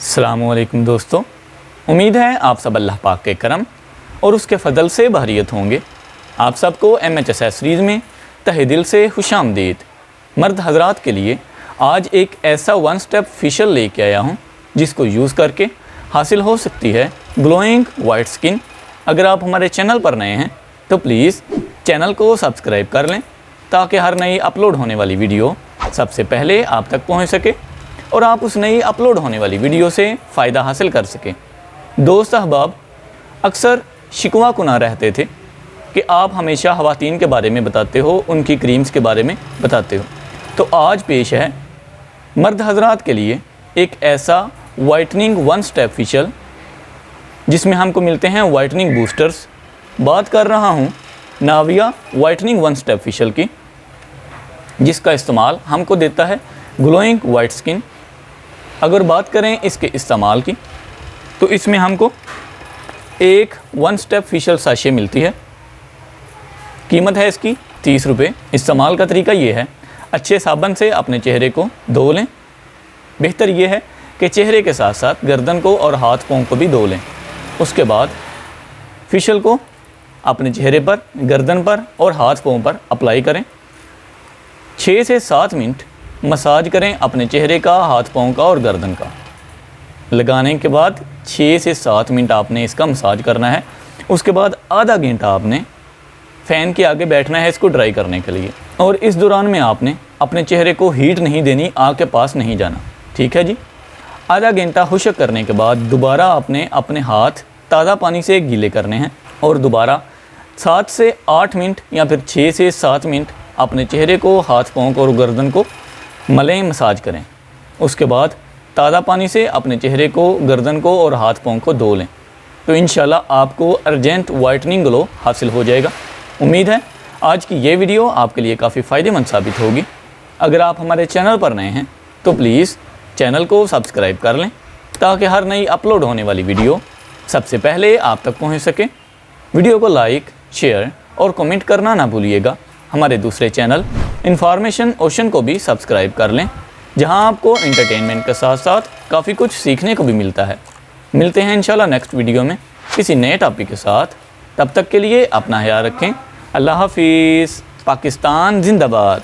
अस्सलामुअलैकुम दोस्तों, उम्मीद है आप सब अल्लाह पाक के करम और उसके फ़ज़ल से बहरियत होंगे। आप सबको MH सीरीज़ में तहे दिल से खुशामदीद। मर्द हज़रात के लिए आज एक ऐसा वन स्टेप फेशियल लेके आया हूँ जिसको यूज़ करके हासिल हो सकती है ग्लोइंग वाइट स्किन। अगर आप हमारे चैनल पर नए हैं तो प्लीज़ चैनल को सब्सक्राइब कर लें ताकि हर नई अपलोड होने वाली वीडियो सबसे पहले आप तक पहुँच सके और आप उस नई अपलोड होने वाली वीडियो से फ़ायदा हासिल कर सकें। दोस्त अहबाब अक्सर शिकवा कुना रहते थे कि आप हमेशा ख़वातीन के बारे में बताते हो, उनकी क्रीम्स के बारे में बताते हो। तो आज पेश है मर्द हज़रात के लिए एक ऐसा वाइटनिंग वन स्टेप फेशियल जिसमें हमको मिलते हैं वाइटनिंग बूस्टर्स। बात कर रहा हूँ नाविया वाइटनिंग वन स्टेप फेशियल की, जिसका इस्तेमाल हमको देता है ग्लोइंग वाइट स्किन। अगर बात करें इसके इस्तेमाल की तो इसमें हमको एक वन स्टेप फेशियल साशे मिलती है। कीमत है इसकी 30 रुपये। इस्तेमाल का तरीका ये है, अच्छे साबुन से अपने चेहरे को धो लें। बेहतर ये है कि चेहरे के साथ साथ गर्दन को और हाथ पाँव को भी धो लें। उसके बाद फेशियल को अपने चेहरे पर, गर्दन पर और हाथ पाँव पर अप्लाई करें। 6 से 7 मिनट मसाज करें अपने चेहरे का, हाथ पाँव का और गर्दन का। लगाने के बाद 6 से 7 मिनट आपने इसका मसाज करना है। उसके बाद आधा घंटा आपने फ़ैन के आगे बैठना है इसको ड्राई करने के लिए। और इस दौरान में आपने अपने चेहरे को हीट नहीं देनी, आग के पास नहीं जाना। ठीक है जी। आधा घंटा खुश्क करने के बाद दोबारा आपने अपने हाथ ताज़ा पानी से गीले करने हैं और दोबारा 7 से 8 मिनट या फिर 6 से 7 मिनट अपने चेहरे को, हाथ पाँव को और गर्दन को मलें, मसाज करें। उसके बाद ताज़ा पानी से अपने चेहरे को, गर्दन को और हाथ पाँव को धो लें। तो इंशाल्लाह आपको अर्जेंट वाइटनिंग ग्लो हासिल हो जाएगा। उम्मीद है आज की ये वीडियो आपके लिए काफ़ी फ़ायदेमंद साबित होगी। अगर आप हमारे चैनल पर नए हैं तो प्लीज़ चैनल को सब्सक्राइब कर लें ताकि हर नई अपलोड होने वाली वीडियो सबसे पहले आप तक पहुँच सके। वीडियो को लाइक, शेयर और कमेंट करना ना भूलिएगा। हमारे दूसरे चैनल इन्फॉर्मेशन ओशन को भी सब्सक्राइब कर लें, जहां आपको एंटरटेनमेंट के साथ साथ काफ़ी कुछ सीखने को भी मिलता है। मिलते हैं इंशाल्लाह नेक्स्ट वीडियो में किसी नए टॉपिक के साथ। तब तक के लिए अपना ख्याल रखें। अल्लाह हाफिज़। पाकिस्तान जिंदाबाद।